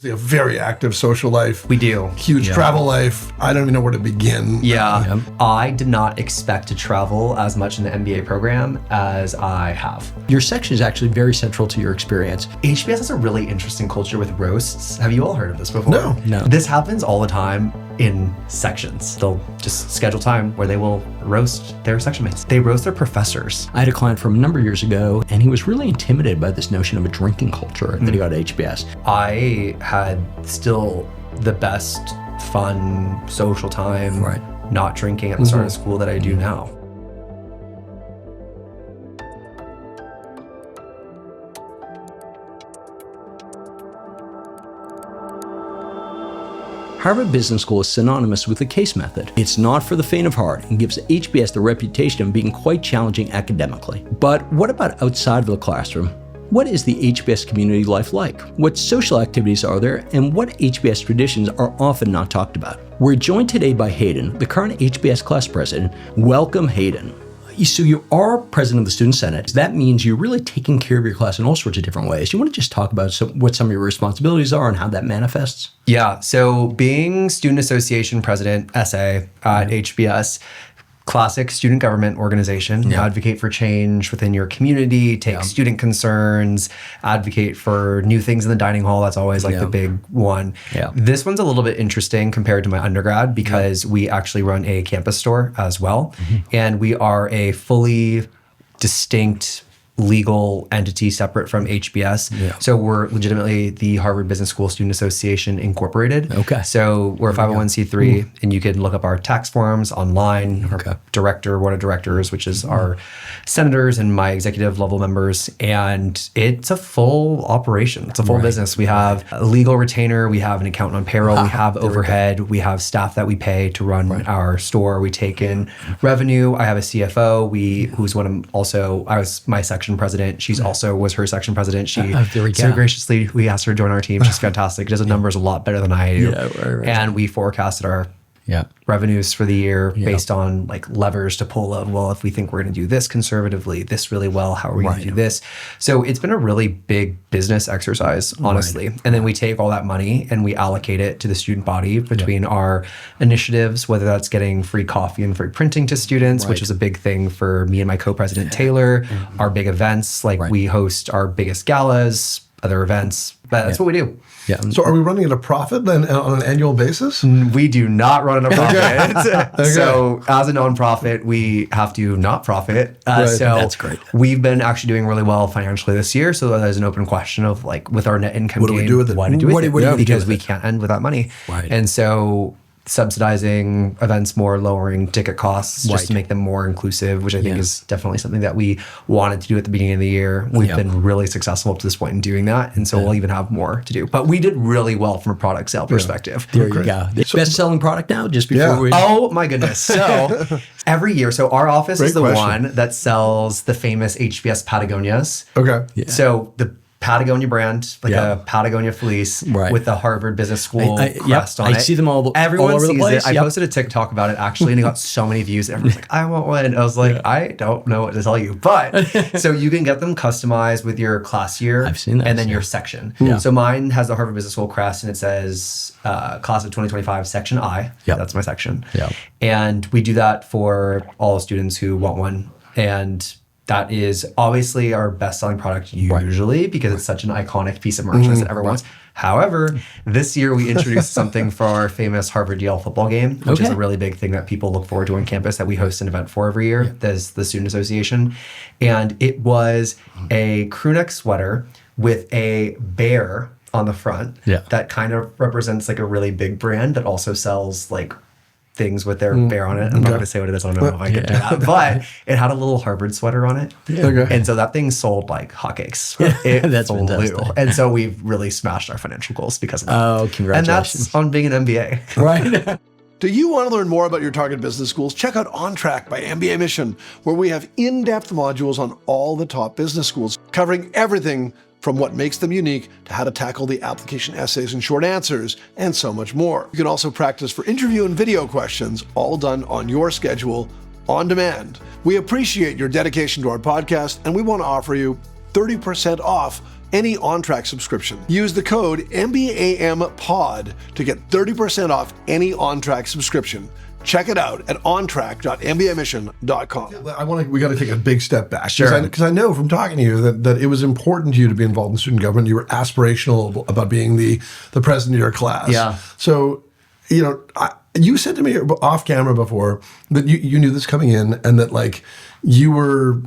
A very active social life. We do. Huge travel life. I don't even know where to begin. Yeah. I did not expect to travel as much in the MBA program as I have. Your section is actually very central to your experience. HBS has a really interesting culture with roasts. Have you all heard of this before? No. This happens all the time in sections. They'll just schedule time where they will roast their section mates. They roast their professors. I had a client from a number of years ago, and he was really intimidated by this notion of a drinking culture that he got at HBS. I had still the best fun social time, not drinking at the start of school that I do now. Harvard Business School is synonymous with the CASE method. It's not for the faint of heart and gives HBS the reputation of being quite challenging academically. But what about outside of the classroom? What is the HBS community life like? What social activities are there, and what HBS traditions are often not talked about? We're joined today by Hayden, the current HBS class president. Welcome, Hayden. So you are president of the Student Senate. That means you're really taking care of your class in all sorts of different ways. You want to just talk about what some of your responsibilities are and how that manifests? Yeah, so being Student Association President, SA, at HBS, classic student government organization, advocate for change within your community, take student concerns, advocate for new things in the dining hall. That's always like the big one. This one's a little bit interesting compared to my undergrad because we actually run a campus store as well. And we are a fully distinct legal entity separate from HBS. So we're legitimately the Harvard Business School Student Association Incorporated. So we're a 501c3 and you can look up our tax forms online, our board of directors, which is our senators and my executive level members. And it's a full operation. It's a full business. We have a legal retainer. We have an accountant on payroll. We have overhead. We have staff that we pay to run our store. We take in revenue. I have a CFO. Who's I was my section president. She's also was her section president. She so graciously, we asked her to join our team. She's fantastic. Does the numbers a lot better than I do. And we forecasted our revenues for the year based on like levers to pull of, well, if we think we're going to do this conservatively, this really well, how are we going to do this? So it's been a really big business exercise, honestly. And then we take all that money and we allocate it to the student body between our initiatives, whether that's getting free coffee and free printing to students, which is a big thing for me and my co-president Taylor, our big events, like we host our biggest galas, other events, but that's what we do. So are we running at a profit then on an annual basis? We do not run at a profit. So as a nonprofit, we have to not profit. So that's great. We've been actually doing really well financially this year. So there's an open question of like with our net income what do we do with it? What do we do with it? Because we can't end without money. And so subsidizing events more, lowering ticket costs just to make them more inclusive, which I think is definitely something that we wanted to do at the beginning of the year. We've been really successful up to this point in doing that. And so we'll even have more to do. But we did really well from a product sale perspective. There you go. The best-selling product now, just before we... Oh my goodness. So every year, so our office is the one that sells the famous HBS Patagonias. So the Patagonia brand, like a Patagonia fleece with the Harvard Business School crest on it. I see them all Everyone over sees the place. it. I posted a TikTok about it actually, and it got so many views. Everyone's like, I want one. I was like, I don't know what to tell you. But so you can get them customized with your class year and then your section. So mine has the Harvard Business School crest, and it says class of 2025, section I. That's my section. And we do that for all students who want one. And that is obviously our best-selling product usually because it's such an iconic piece of merchandise that everyone wants. However, this year we introduced something for our famous Harvard-Yale football game, which is a really big thing that people look forward to on campus that we host an event for every year. There's the Student Association. And it was a crew neck sweater with a bear on the front that kind of represents like a really big brand that also sells like things with their bear on it. I'm not going to say what it is. I don't know if I can do that. But it had a little Harvard sweater on it. And so that thing sold like hotcakes. It flew. Fantastic. And so we've really smashed our financial goals because of that. Oh, congratulations. And that's on being an MBA. Do you want to learn more about your target business schools? Check out On Track by mbaMission, where we have in-depth modules on all the top business schools, covering everything from what makes them unique to how to tackle the application essays and short answers, and so much more. You can also practice for interview and video questions, all done on your schedule, on demand. We appreciate your dedication to our podcast, and we want to offer you 30% off any on-track subscription. Use the code MBAMPOD to get 30% off any on-track subscription. Check it out at ontrack.mbamission.com. We got to take a big step back. Sure. Because I know from talking to you that it was important to you to be involved in student government. You were aspirational about being the president of your class. Yeah. So, you said to me off camera before that you knew this coming in and that like you were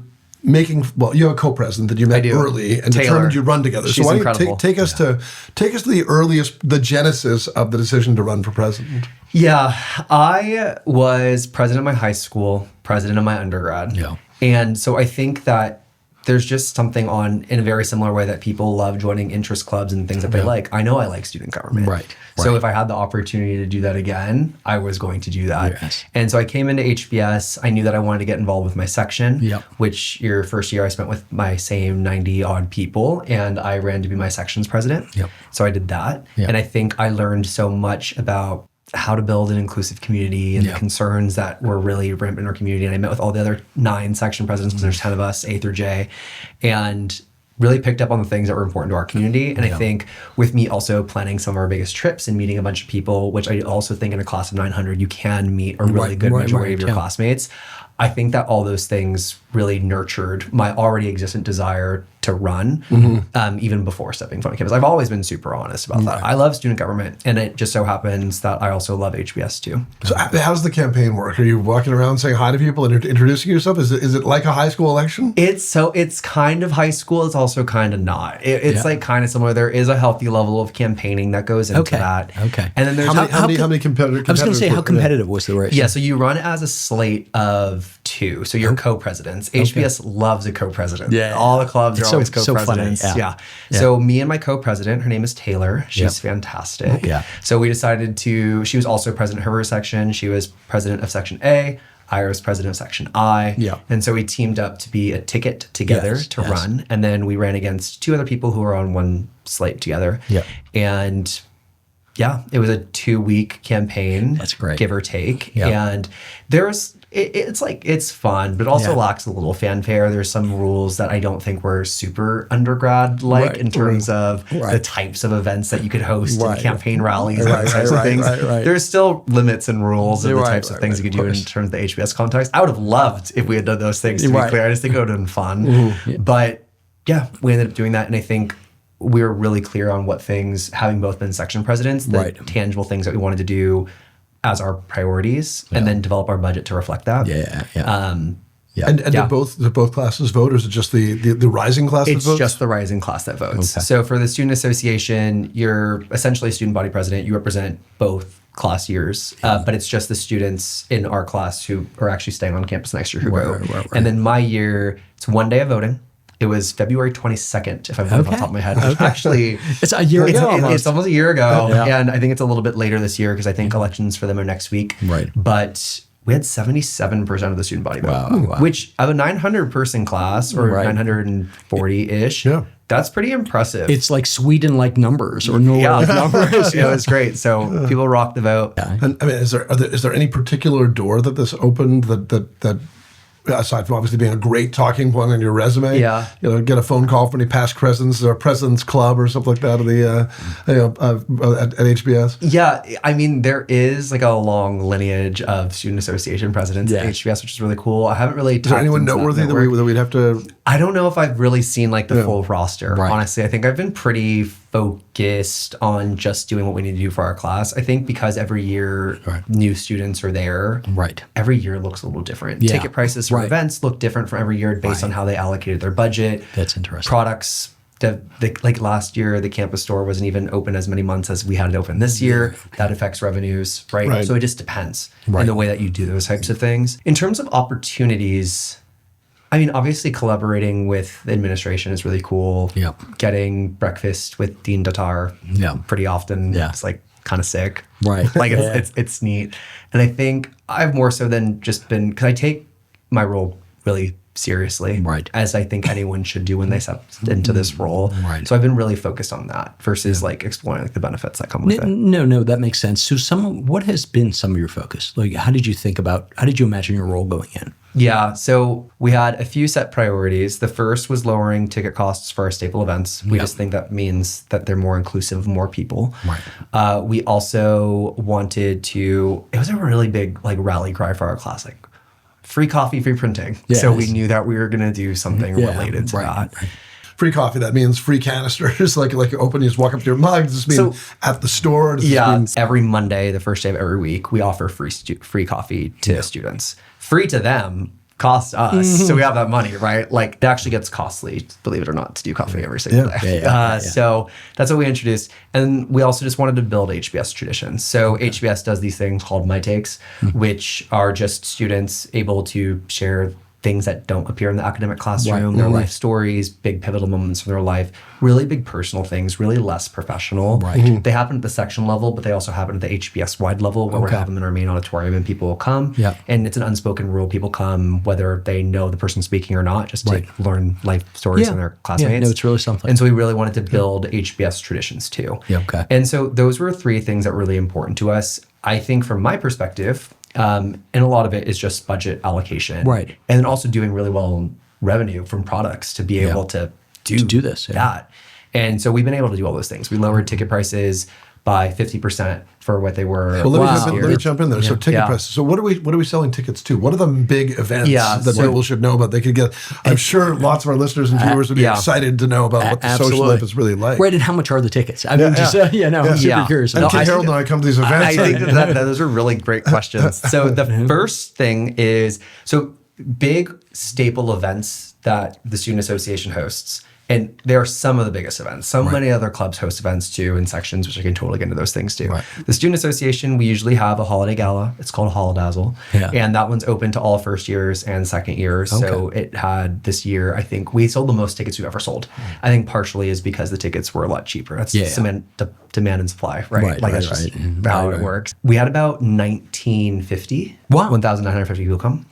you have a co-president that you met early and Taylor. determined you'd run together. She's so why incredible. don't you take us to the genesis of the decision to run for president? Yeah, I was president of my high school, president of my undergrad. Yeah. And so I think that there's just something in a very similar way that people love joining interest clubs and things that they like. I know I like student government. Right. So if I had the opportunity to do that again, I was going to do that. Yes. And so I came into HBS. I knew that I wanted to get involved with my section, which your first year I spent with my same 90 odd people, and I ran to be my section's president. Yep. So I did that. Yep. And I think I learned so much about how to build an inclusive community and the concerns that were really rampant in our community. And I met with all the other 9 section presidents, because there's 10 of us, A through J, and really picked up on the things that were important to our community. And I think with me also planning some of our biggest trips and meeting a bunch of people, which I also think in a class of 900, you can meet a really good majority of your classmates. I think that all those things really nurtured my already existent desire to run, even before stepping foot on campus. I've always been super honest about that. I love student government, and it just so happens that I also love HBS too. So how's the campaign work? Are you walking around saying hi to people and introducing yourself? Is it like a high school election? It's kind of high school. It's also kind of not. It's like kind of similar. There is a healthy level of campaigning that goes into that. Okay. And then there's how many competitors? I was going to say, how competitive was the race? Yeah, so you run as a slate of 2. So you're co-presidents. HBS loves a co-president. Yeah. All the clubs are always so co-presidents. funny. Yeah. So me and my co-president, her name is Taylor. She's fantastic. Yeah. So we decided she was also president of her section. She was president of section A. I was president of section I. Yeah. And so we teamed up to be a ticket together to run. And then we ran against 2 other people who were on one slate together. Yeah. And yeah, it was a 2-week campaign. That's great. Give or take. Yeah. And it's fun, but also lacks a little fanfare. There's some rules that I don't think were super undergrad-like in terms of the types of events that you could host and campaign rallies and those types of things. There's still limits and rules of the types of things you could do in terms of the HBS context. I would have loved if we had done those things, to be clear. I just think it would have been fun. But yeah, we ended up doing that, and I think we were really clear on what things, having both been section presidents, the tangible things that we wanted to do as our priorities, and then develop our budget to reflect that. And did both classes vote, or is it just the rising class that votes? It's just the rising class that votes. So for the student association, you're essentially a student body president. You represent both class years, but it's just the students in our class who are actually staying on campus next year who go. And then my year, it's 1 day of voting. It was February 22nd, if I'm off the top of my head. Actually, it's a year ago. It's almost a year ago. And I think it's a little bit later this year because I think elections for them are next week. Right. But we had 77% of the student body vote, which of a 900 person class or 940-ish, that's pretty impressive. It's like Sweden-like numbers or Norway-like numbers. It was great. So people rocked the vote. And I mean, is there any particular door that this opened that aside from obviously being a great talking point on your resume, get a phone call from any past presidents or president's club or something like that at HBS? Yeah, I mean, there is like a long lineage of student association presidents at HBS, which is really cool. I haven't really. Is there anyone noteworthy that we'd have to? I don't know if I've really seen like the full roster. Honestly, I think I've been pretty focused on just doing what we need to do for our class. I think because every year new students are there. Every year looks a little different. Ticket prices for events look different from every year based on how they allocated their budget. That's interesting. Products. Like last year, the campus store wasn't even open as many months as we had it open this year. That affects revenues, right? So it just depends in the way that you do those types of things. In terms of opportunities, I mean, obviously collaborating with the administration is really cool. Getting breakfast with Dean Datar pretty often. It's like kind of sick. Like it's neat. And I think I've more so than just been, because I take my role really seriously, as I think anyone should do when they step into this role. So I've been really focused on that versus like exploring like the benefits that come with it. No, that makes sense. So what has been some of your focus? Like, how did you imagine your role going in? Yeah, so we had a few set priorities. The first was lowering ticket costs for our staple events. We just think that means that they're more inclusive of more people. Right. We also wanted to, it was a really big like rally cry for our classic. Free coffee, free printing. Yes. So we knew that we were going to do something related to that. Right. Free coffee, that means free canisters, like open, you just walk up to your mug. Does this mean at the store? Does this mean Every Monday, the first day of every week, we offer free coffee to students. Free to them, cost us. So we have that money, right? Like it actually gets costly, believe it or not, to do coffee every single day. So that's what we introduced. And we also just wanted to build HBS traditions. So HBS does these things called My Takes, which are just students able to share things that don't appear in the academic classroom, their life stories, big pivotal moments from their life, really big personal things, really less professional. They happen at the section level, but they also happen at the HBS wide level where we have them in our main auditorium and people will come. And it's an unspoken rule. People come whether they know the person speaking or not, just to learn life stories from their classmates. No, it's really something. And so we really wanted to build HBS traditions too. And so those were three things that were really important to us. I think from my perspective, and a lot of it is just budget allocation. And then also doing really well in revenue from products to be able to do this. that. And so we've been able to do all those things. We lowered ticket prices by 50% for what they were. Well, let me jump in there. So ticket prices. So what are we selling tickets to? What are the big events that people should know about? They could get. I'm sure lots of our listeners and viewers would be excited to know about what the social life is really like. Right, and how much are the tickets? I mean, I'm super curious. And Harold and I come to these events. I think that those are really great questions. So the first thing is, big staple events that the Student Association hosts. And there are some of the biggest events. Many other clubs host events too in sections, which I can totally get into those things too. The Student Association, we usually have a holiday gala. It's called Holodazzle. And that one's open to all first years and second years. So it had this year, I think we sold the most tickets we've ever sold. I think partially is because the tickets were a lot cheaper. That's demand and supply, right? That's just how it works. We had about 1,950. 1,950 people come.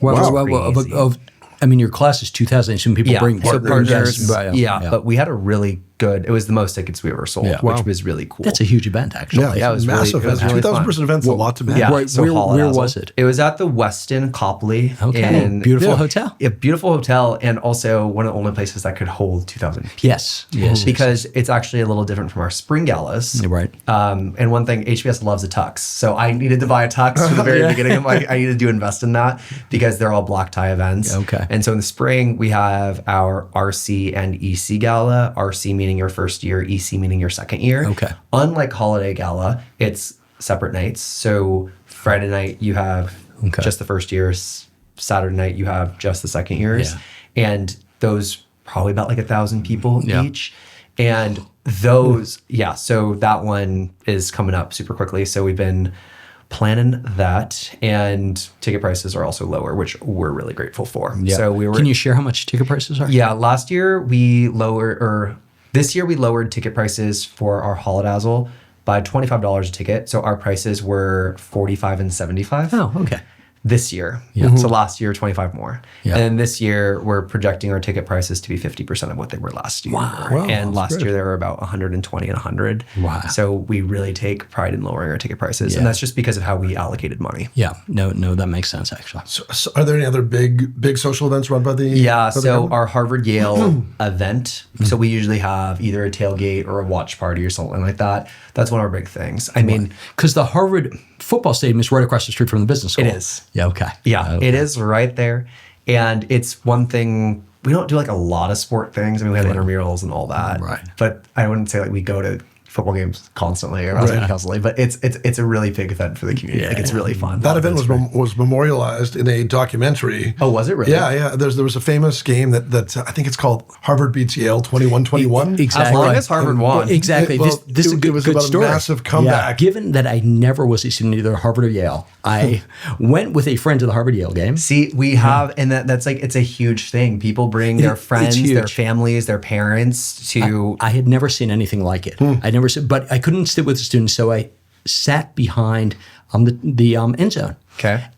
I mean, your class is 2,000. Some people bring partners. But we had a really good, it was the most tickets we ever sold, which was really cool. That's a huge event, actually. Yeah, it was massive. Really, 2,000 person event's a lot to manage. Yeah, so where was it? It was at the Westin Copley. Beautiful hotel. Yeah, beautiful hotel, and also one of the only places that could hold 2,000 people. Yes. Because it's actually a little different from our spring galas. And one thing, HBS loves a tux. So I needed to buy a tux from the very beginning. I needed to invest in that because they're all black tie events. And so in the spring, we have our RC and EC gala. RC meaning your first year, EC meaning your second year. Unlike holiday gala, it's separate nights. So Friday night you have just the first years. Saturday night you have just the second years. And those probably about like 1,000 people each. And those, so that one is coming up super quickly. So we've been planning that, and ticket prices are also lower, which we're really grateful for. So Can you share how much ticket prices are? Last year this year we lowered ticket prices for our Holodazzle by $25 a ticket. So our prices were $45 and $75. Oh, okay. This year. So last year, 25 more. And then this year, we're projecting our ticket prices to be 50% of what they were last year. And last year, they were about 120 and 100. So we really take pride in lowering our ticket prices. And that's just because of how we allocated money. No, that makes sense, actually. So are there any other big social events run by the our Harvard-Yale event. So we usually have either a tailgate or a watch party or something like that. That's one of our big things. I mean, because the Harvard football stadium is right across the street from the business school. It is. It is right there. And it's one thing, we don't do like a lot of sport things. I mean, we have intramurals and all that. But I wouldn't say like we go to football games constantly or constantly, but it's a really big event for the community. It's really fun. That event was memorialized in a documentary. Oh, was it really? Yeah. There was a famous game that I think it's called Harvard beats Yale 21-21. Exactly. As long as Harvard won. Exactly. This is a good story. A massive comeback. Given that I never was a student either Harvard or Yale, I went with a friend to the Harvard Yale game. See, we have, and that's like, it's a huge thing. People bring their friends, their families, their parents to. I had never seen anything like it. But I couldn't sit with the students, so I sat behind the end zone.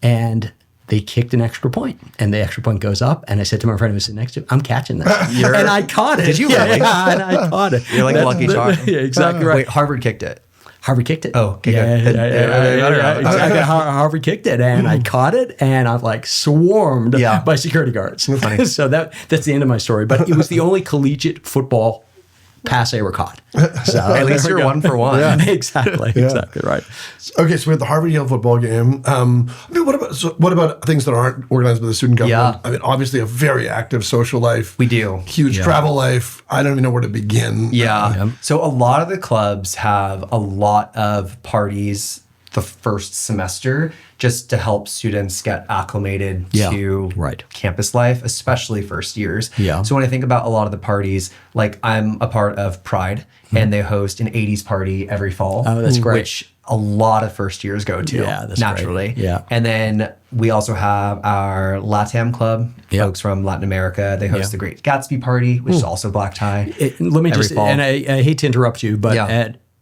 And they kicked an extra point, and the extra point goes up. And I said to my friend who was sitting next to me, "I'm catching this," and I caught it. Did you really? Yeah, and I caught it. You're like Lucky Charm. Yeah, exactly right. Wait, Harvard kicked it. Harvard kicked it. Oh, okay, yeah, good. Exactly. Harvard kicked it, and I caught it, and I'm like swarmed by security guards. Funny. So that's the end of my story. But it was the only collegiate football pass I ever caught. So at least you're 1 for 1. Yeah. Exactly right. Okay, so we had the Harvard-Yale football game. I mean, what about things that aren't organized by the student government? Yeah. I mean, obviously a very active social life. We do. Huge travel life. I don't even know where to begin. Yeah. So a lot of the clubs have a lot of parties the first semester just to help students get acclimated to campus life, especially first years. Yeah. So when I think about a lot of the parties, like I'm a part of Pride and they host an 80s party every fall. Oh, that's great. Which a lot of first years go to naturally. Great. Yeah. And then we also have our LATAM club, folks from Latin America. They host the Great Gatsby party, which is also black tie. Let me every just, fall. and I hate to interrupt you, but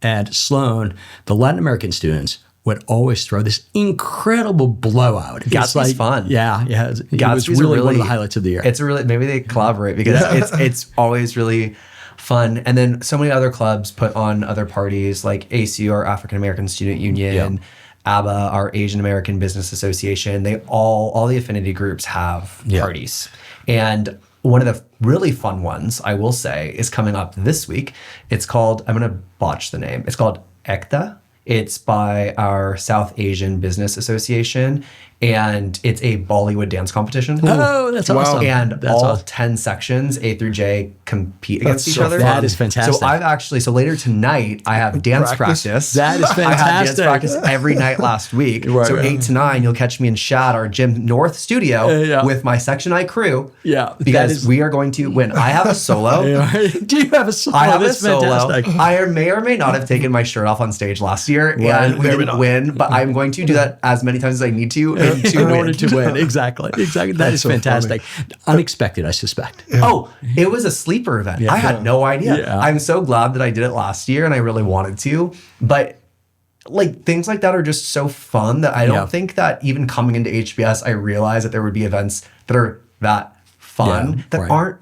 at Sloan, the Latin American students would always throw this incredible blowout. Gatsby's fun. Yeah. It was really one of the highlights of the year. It's really, maybe they collaborate because it's always really fun. And then so many other clubs put on other parties like ACU, our African American Student Union, ABBA, our Asian American Business Association. They all the affinity groups have parties. And one of the really fun ones, I will say, is coming up this week. It's called, I'm going to botch the name. It's called ECTA. It's by our South Asian Business Association, and it's a Bollywood dance competition. Oh, that's awesome. And that's all awesome. 10 sections, A through J, compete against each other. That is fantastic. So later tonight, I have dance practice. That is fantastic. I had dance practice every night last week. So 8 to 9, you'll catch me in Shad, our Gym North studio, with my Section I crew. Yeah. Because we are going to win. I have a solo. Do you have a solo? I have That's a solo. fantastic. I may or may not have taken my shirt off on stage last year, and we didn't win, but I'm going to do that as many times as I need to in order to win. Exactly. That is fantastic. Unexpected, I suspect. Oh, it was a sleeper event. I had no idea. Yeah. I'm so glad that I did it last year, and I really wanted to. But like things like that are just so fun that I don't think that even coming into HBS, I realized that there would be events that are that fun that aren't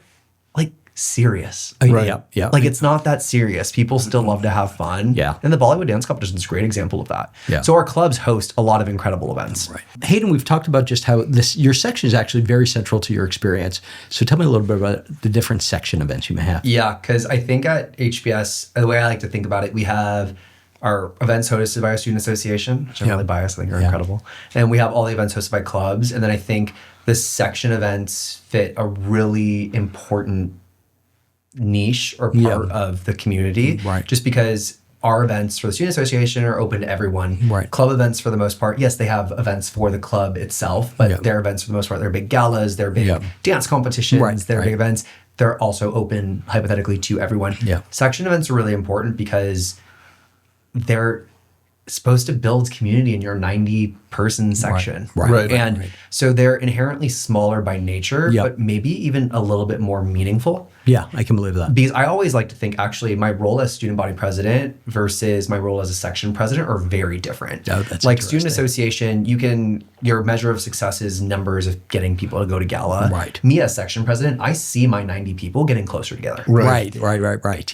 like serious. Yeah. Like it's not that serious. People still love to have fun. Yeah. And the Bollywood dance competition is a great example of that. Yeah. So our clubs host a lot of incredible events. Right. Hayden, we've talked about just how your section is actually very central to your experience. So tell me a little bit about the different section events you may have. Yeah, because I think at HBS, the way I like to think about it, we have our events hosted by our student association, which I'm really biased. I think are incredible. And we have all the events hosted by clubs. And then I think the section events fit a really important niche or part of the community. Right. Just because our events for the student association are open to everyone. Right. Club events for the most part, yes, they have events for the club itself, but their events for the most part, they're big galas, they're big dance competitions, they're big events. They're also open hypothetically to everyone. Yeah. Section events are really important because they're supposed to build community in your 90-person section. And so they're inherently smaller by nature, but maybe even a little bit more meaningful. Yeah, I can believe that. Because I always like to think actually my role as student body president versus my role as a section president are very different. Oh, that's like student association, your measure of success is numbers of getting people to go to gala. Right. Me as section president, I see my 90 people getting closer together. Right.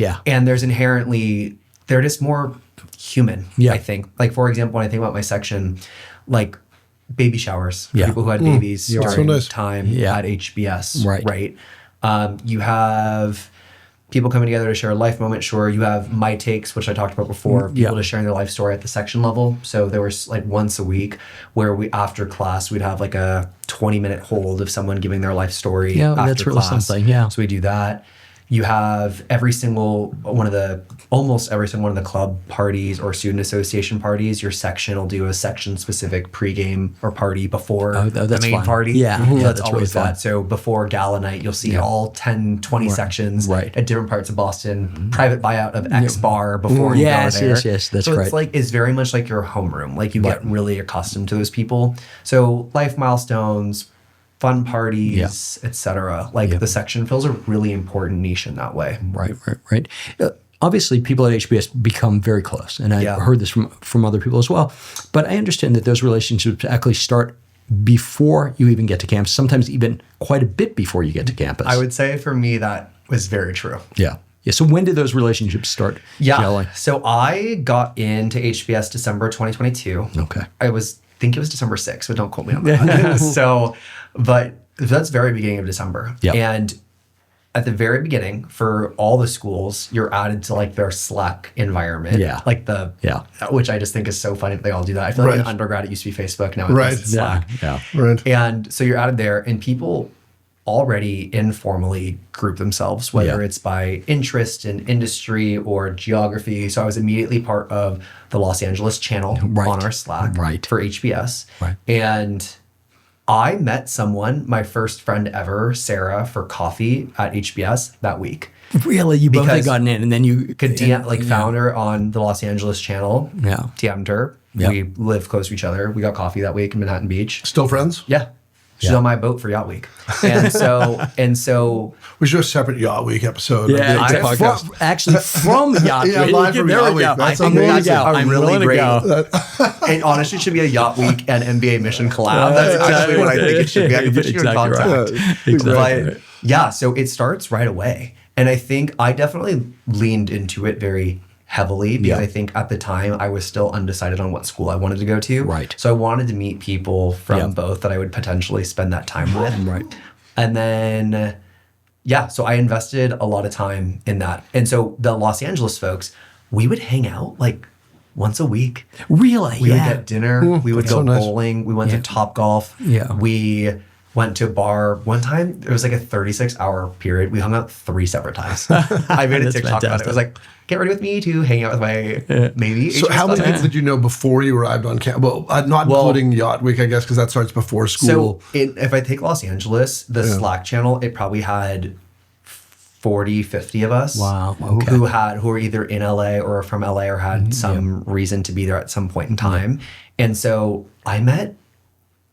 Yeah. And there's inherently, they're just more human, I think. Like, for example, when I think about my section, like baby showers, for people who had babies during time at HBS, right? You have people coming together to share a life moment, sure. You have my takes, which I talked about before, people just sharing their life story at the section level. So there was like once a week where we, after class, we'd have like a 20-minute hold of someone giving their life story after that's really class. something, So we do that. You have almost every single one of the club parties or student association parties, your section will do a section specific pregame or party before the main party. That's always really fun. So before gala night, you'll see all 10, 20 sections at different parts of Boston, private buyout of X bar before you go there. Yes, that's so great. It's very much like your homeroom. Like you get really accustomed to those people. So life milestones, fun parties, etc. Like the section fills a really important niche in that way. Right. Obviously, people at HBS become very close, and I've heard this from other people as well. But I understand that those relationships actually start before you even get to campus, sometimes even quite a bit before you get to campus. I would say for me that was very true. Yeah. Yeah. So when did those relationships start gelling? So I got into HBS December 2022. Okay. I think it was December 6th, but don't quote me on that. But that's very beginning of December. Yep. And at the very beginning, for all the schools, you're added to like their Slack environment. Yeah. Like which I just think is so funny that they all do that. I feel like in undergrad, it used to be Facebook. Now it's Slack. Yeah. Right. And so you're added there, and people already informally group themselves, whether it's by interest in industry or geography. So I was immediately part of the Los Angeles channel on our Slack for HBS. Right. And I met someone, my first friend ever, Sarah, for coffee at HBS that week. Really? You both had gotten in, and then you could found her on the Los Angeles channel. Yeah. DM'd her. Yeah. We lived close to each other. We got coffee that week in Manhattan Beach. Still friends? Yeah. She's on my boat for Yacht Week. And so We should do a separate Yacht Week episode. Yeah, of the podcast. from Yacht Week. live from There Yacht we Week. go. That's I'm willing to amazing. go. I'm really willing to great. go. And honestly, it should be a Yacht Week and mbaMission collab. That's actually what I think it should be. I can put you in contact. Exactly. But so it starts right away. And I think I definitely leaned into it very heavily because I think at the time I was still undecided on what school I wanted to go to. Right. So I wanted to meet people from both that I would potentially spend that time with. Right. And then, so I invested a lot of time in that. And so the Los Angeles folks, we would hang out like once a week. Really? We would get dinner. We would go so nice. bowling. We went to Topgolf. Yeah. We went to a bar. One time, it was like a 36-hour period. We hung out 3 separate times. I made a TikTok about it. It was like, get ready with me to hang out with my maybe. So how many people did you know before you arrived on campus? Well, not including Yacht Week, I guess, because that starts before school. So if I take Los Angeles, the Slack channel, it probably had 40, 50 of us. Wow. Who Okay. were either in LA or from LA or had some reason to be there at some point in time. And so I met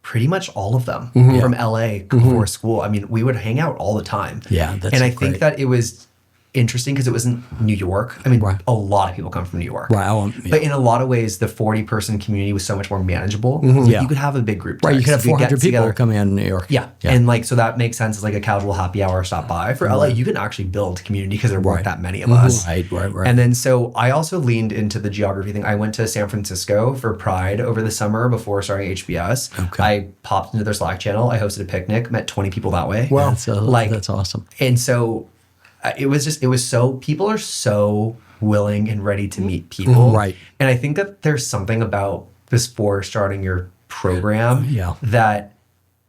pretty much all of them from LA before school. I mean, we would hang out all the time. Yeah, that's And I great. think that it was interesting because it was in New York. I mean, a lot of people come from New York. Right. But in a lot of ways, the 40-person community was so much more manageable. Yeah. You could have a big group. Right. You could have text. You 400 get people together. coming out of New York. Yeah. And like, so that makes sense as like a casual happy hour stop by. For LA, you can actually build community because there weren't that many of us. Right. And then, so I also leaned into the geography thing. I went to San Francisco for Pride over the summer before starting HBS. Okay. I popped into their Slack channel. I hosted a picnic, met 20 people that way. Wow. That's awesome. And so it was so, people are so willing and ready to meet people. Right. And I think that there's something about before starting your program that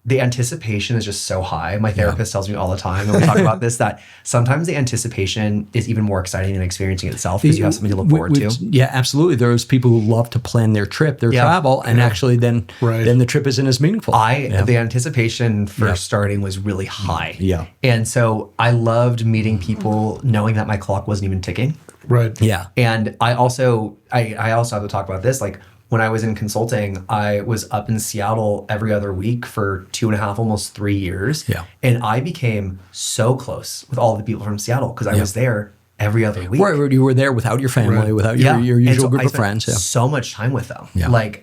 the anticipation is just so high. My therapist tells me all the time, and we talk about this, that sometimes the anticipation is even more exciting than experiencing it itself because you have something to look forward to. Yeah, absolutely. There's people who love to plan their trip, their travel, and actually then the trip isn't as meaningful. The anticipation for starting was really high. Yeah. And so I loved meeting people knowing that my clock wasn't even ticking. Right. Yeah. And I also have to talk about this. Like when I was in consulting, I was up in Seattle every other week for 2.5, almost 3 years. Yeah. And I became so close with all the people from Seattle because I was there every other week. Right. You were there without your family, without your And usual so group I of spent friends. Yeah. so much time with them. Yeah.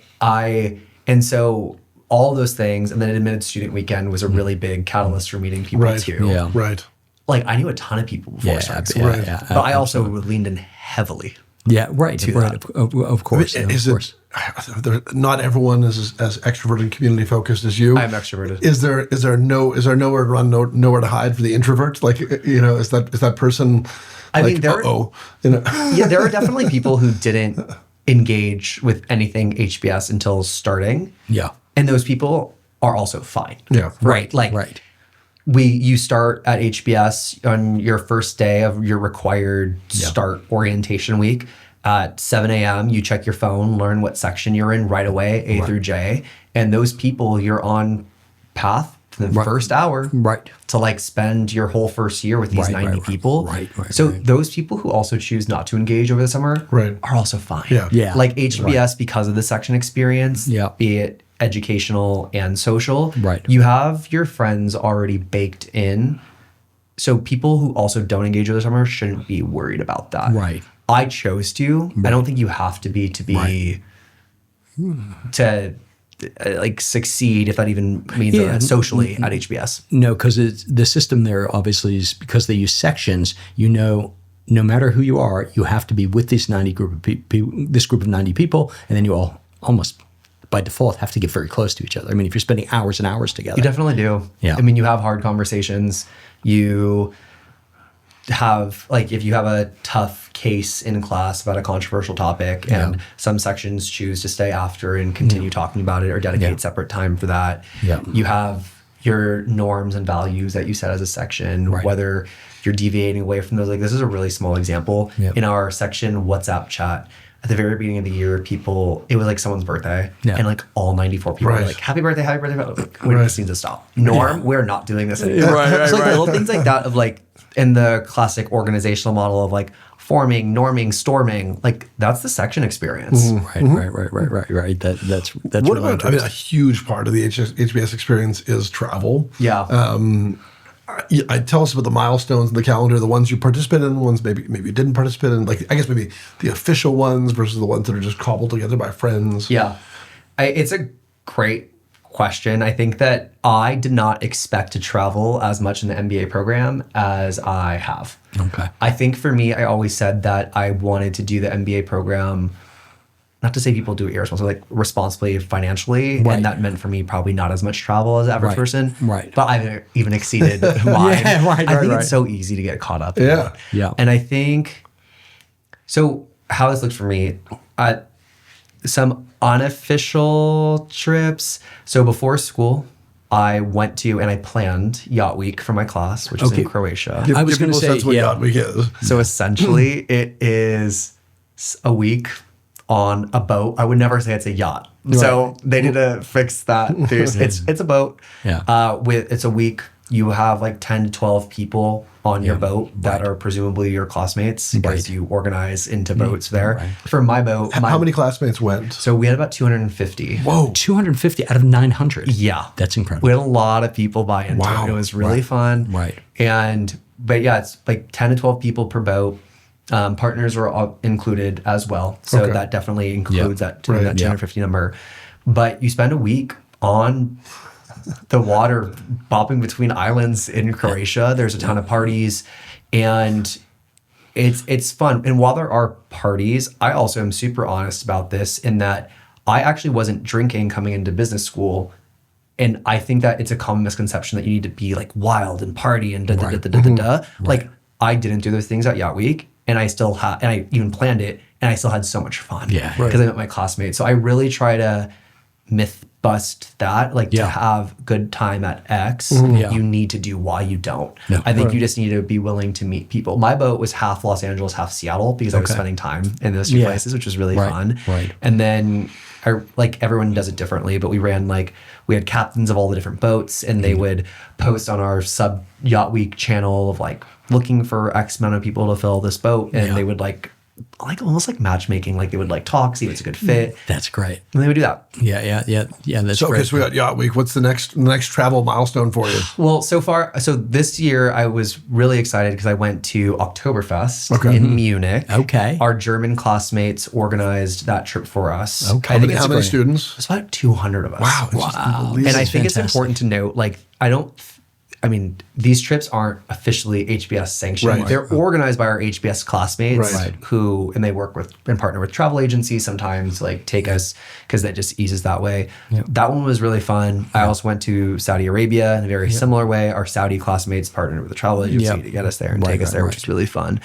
And so all those things, and then Admitted Student Weekend was a really big catalyst for meeting people too. Yeah. Right. Like I knew a ton of people before starting school, but I also leaned in heavily. Yeah, right. Of course. Is it? Not everyone is as extroverted and community focused as you. I'm extroverted. Is there nowhere to run, nowhere to hide for the introvert? Like, is that person? I like, mean, there are definitely people who didn't engage with anything HBS until starting. Yeah. And those people are also fine. Yeah. Right. Like Right. you start at HBS on your first day of your required start orientation week at 7 a.m. You check your phone, learn what section you're in right away, A through J. And those people, you're on path for the first hour to like spend your whole first year with these 90 people. So those people who also choose not to engage over the summer are also fine. Yeah. Like HBS, because of the section experience, be it educational and social, you have your friends already baked in. So people who also don't engage over the summer shouldn't be worried about that. Right. I chose to. I don't think you have to be to like succeed, if that even means socially at HBS. No, because the system there obviously is because they use sections, no matter who you are, you have to be with this group of 90 people, and then you all almost by default have to get very close to each other. I mean, if you're spending hours and hours together. You definitely do. Yeah. I mean, you have hard conversations. You have, like, if you have a tough case in class about a controversial topic and some sections choose to stay after and continue talking about it or dedicate separate time for that, you have your norms and values that you set as a section, whether you're deviating away from those. Like, this is a really small example. In our section WhatsApp chat, at the very beginning of the year, it was like someone's birthday, and like all 94 people were like, happy birthday, happy birthday. Like, this needs to stop. Norm, we're not doing this anymore. So like little things like that of like, in the classic organizational model of like forming, norming, storming, like that's the section experience. Right. That's What really about, I mean, a huge part of the HBS experience is travel. I tell us about the milestones in the calendar, the ones you participated in, the ones maybe you didn't participate in, like I guess maybe the official ones versus the ones that are just cobbled together by friends. It's a great question. I think that I did not expect to travel as much in the MBA program as I have. Okay. I think for me, I always said that I wanted to do the MBA program, not to say people do it irresponsibly, like responsibly financially. And that meant for me probably not as much travel as the average person. But I've even exceeded mine. I think it's so easy to get caught up in it. And I think, so how this looks for me, some unofficial trips. So before school, I went to and I planned Yacht Week for my class, which is in Croatia. I was going to say what Yacht Week is. So essentially, it is a week on a boat. I would never say it's a yacht. So they need to fix that. It's a boat. It's a week. You have like 10 to 12 people on your boat that are presumably your classmates because you organize into boats there. For my boat, how many classmates went? So we had about 250. Whoa, 250 out of 900. Yeah, that's incredible. We had a lot of people buy into it. It was really fun. But yeah, it's like 10 to 12 people per boat. Partners were all included as well. So that definitely includes that 250 number. But you spend a week on the water bopping between islands in Croatia. There's a ton of parties and it's fun. And while there are parties, I also am super honest about this in that I actually wasn't drinking coming into business school. And I think that it's a common misconception that you need to be like wild and party and Like I didn't do those things at Yacht Week. And I still had, and I even planned it, and I still had so much fun. Because I met my classmates. So I really try to myth bust that, like to have good time at X, you need to do Y you don't. I think you just need to be willing to meet people. My boat was half Los Angeles, half Seattle because I was spending time in those two places, which was really fun. And then like everyone does it differently, but we had captains of all the different boats and they would post on our sub Yacht Week channel of like looking for X amount of people to fill this boat. And they would like almost like matchmaking, like they would like talk, see if it's a good fit. That's great. And they would do that. Yeah. That's great. Okay, so we got Yacht Week. What's the next travel milestone for you? Well, so this year I was really excited because I went to Oktoberfest in Munich. Our German classmates organized that trip for us. How many students? It's about 200 of us. Wow. And I think it's important to note, like, these trips aren't officially HBS sanctioned. They're organized by our HBS classmates who, and they work with and partner with travel agencies sometimes to like take us because that just eases that way. That one was really fun. I also went to Saudi Arabia in a very similar way. Our Saudi classmates partnered with a travel agency to get us there and take us there, which was really fun.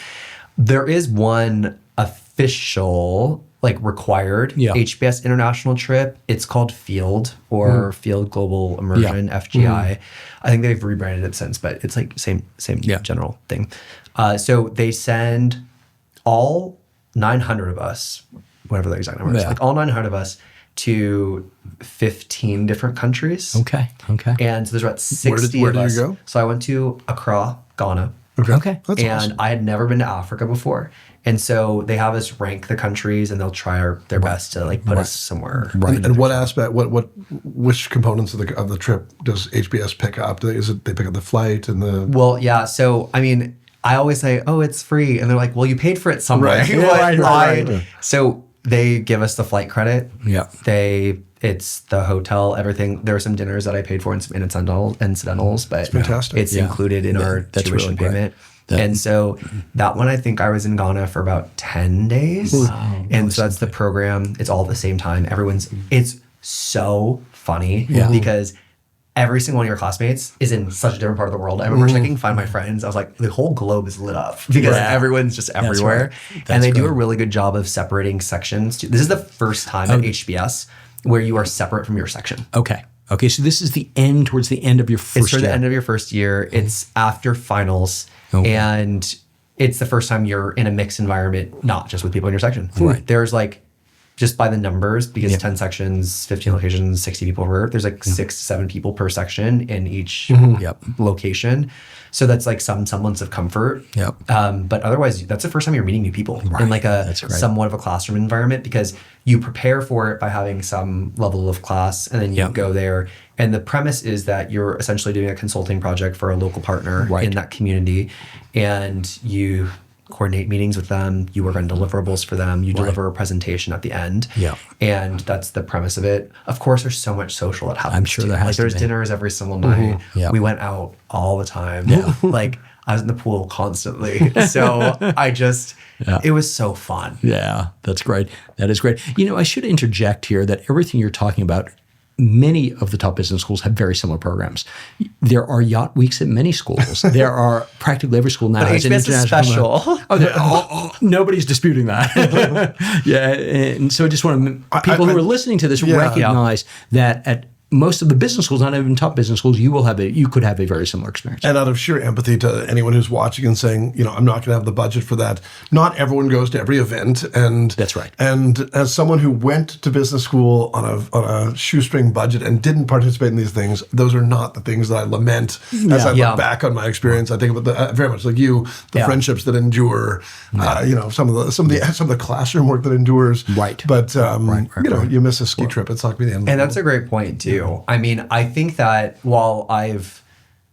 There is one official, like required HBS international trip. It's called Field or Field Global Immersion, FGI. I think they've rebranded it since, but it's like same general thing. So they send all 900 of us, whatever the exact number is, like all 900 of us to 15 different countries. Okay. And so there's about 60 where of did us. you go? So I went to Accra, Ghana. Okay. That's and awesome. I had never been to Africa before. And so they have us rank the countries and they'll try their best to like put us somewhere. And what aspect, which components of the trip does HBS pick up? Is it they pick up the flight and the? Well, yeah. So, I mean, I always say, oh, it's free. And they're like, well, you paid for it somewhere. So they give us the flight credit. It's the hotel, everything. There were some dinners that I paid for and some incidentals, but fantastic. It's included in our tuition payment. And so that one, I think I was in Ghana for about 10 days. Wow. And so that's the program. It's all at the same time. It's so funny because every single one of your classmates is in such a different part of the world. I remember checking Find My Friends. I was like, the whole globe is lit up because everyone's just everywhere. And they do a really good job of separating sections. This is the first time at HBS where you are separate from your section. Okay. So this is towards the end of your first year. It's towards the end of your first year. It's after finals. And it's the first time you're in a mixed environment, not just with people in your section. Right. There's like, just by the numbers, because 10 sections, 15 locations, 60 people per, there's like 6 to 7 people per section in each location. So that's like some semblance of comfort. But otherwise, that's the first time you're meeting new people in like a somewhat of a classroom environment, because you prepare for it by having some level of class and then you go there. And the premise is that you're essentially doing a consulting project for a local partner in that community, and you coordinate meetings with them, you work on deliverables for them, you deliver a presentation at the end. And that's the premise of it. Of course, there's so much social that happens. I'm sure there has to be. There's dinners every single night. We went out all the time. Like I was in the pool constantly. So it was so fun. Yeah, that's great. That is great. I should interject here that everything you're talking about, many of the top business schools have very similar programs. There are yacht weeks at many schools. There are practically every school now has an international. HBS is special. Nobody's disputing that. And so I just want people who are listening to this recognize that at most of the business schools, not even top business schools, you could have a very similar experience. And out of sheer empathy to anyone who's watching and saying, I'm not going to have the budget for that. Not everyone goes to every event, and that's right. And as someone who went to business school on a shoestring budget and didn't participate in these things, those are not the things that I lament as I look back on my experience. I think about very much like you, the friendships that endure. Some of the classroom work that endures. Right. But you miss a ski trip. It's not going to be the end. And that's a great point too. I mean, I think that while I've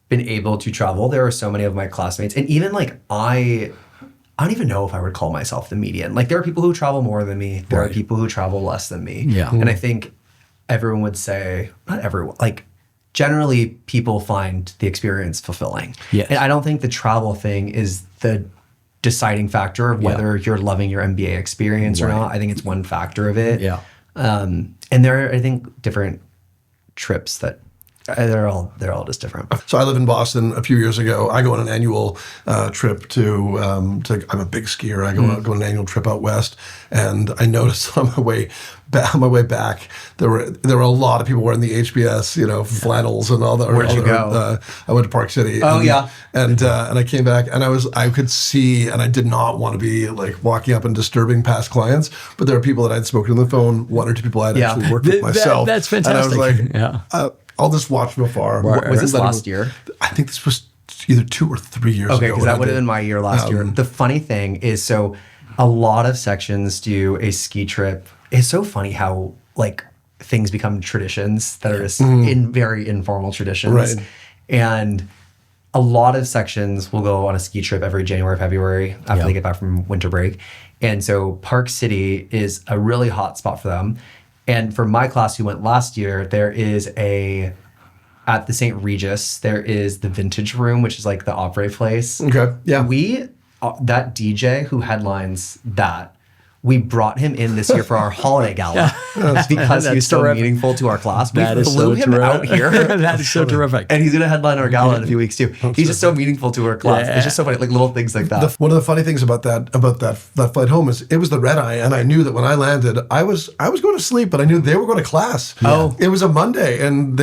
been able to travel, there are so many of my classmates, and even like I don't even know if I would call myself the median. Like there are people who travel more than me. There are people who travel less than me. And I think everyone would say, not everyone, like generally people find the experience fulfilling. And I don't think the travel thing is the deciding factor of whether you're loving your MBA experience or not. I think it's one factor of it. And there are, I think, different trips that they're all just different. So I live in Boston. A few years ago, I go on an annual trip to I'm a big skier. I go on an annual trip out west, and I noticed on my way back, there were a lot of people wearing the HBS, flannels and all that. Where'd you go? I went to Park City. And I came back, and I could see, and I did not want to be like walking up and disturbing past clients, but there are people that I'd spoken on the phone, 1 or 2 people I'd actually worked with myself. That's fantastic. And I was like, I'll just watch from afar. Was this last year? I think this was either 2 or 3 years ago. Okay, because that would have been my year last year. The funny thing is, so a lot of sections do a ski trip. It's so funny how like things become traditions that are just in very informal traditions. Right. And a lot of sections will go on a ski trip every January, February after they get back from winter break. And so Park City is a really hot spot for them. And for my class who went last year, there is at the St. Regis, there is the Vintage Room, which is like the opera place. Okay, yeah. That DJ who headlines that, we brought him in this year for our holiday gala because he was so meaningful to our class. We flew him out here. That is so terrific. And he's going to headline our gala in a few weeks too. He's just so meaningful to our class. It's just so funny, like little things like that. One of the funny things about that flight home is it was the red eye, and I knew that when I landed, I was going to sleep, but I knew they were going to class. It was a Monday, and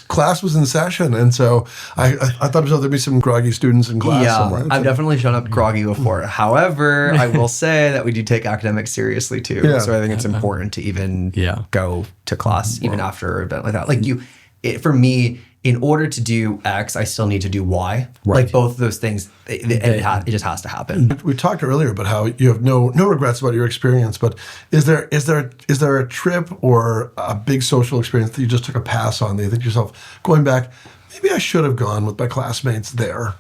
class was in session, and so I thought there'd be some groggy students in class somewhere. I've definitely shown up groggy before. However, I will say that we do take academics seriously too. So I think it's important to even go to class even after an event like that. Like for me, in order to do X, I still need to do Y. Right. Like both of those things, it just has to happen. We talked earlier about how you have no regrets about your experience, but is there a trip or a big social experience that you just took a pass on that you think to yourself, going back, maybe I should have gone with my classmates there?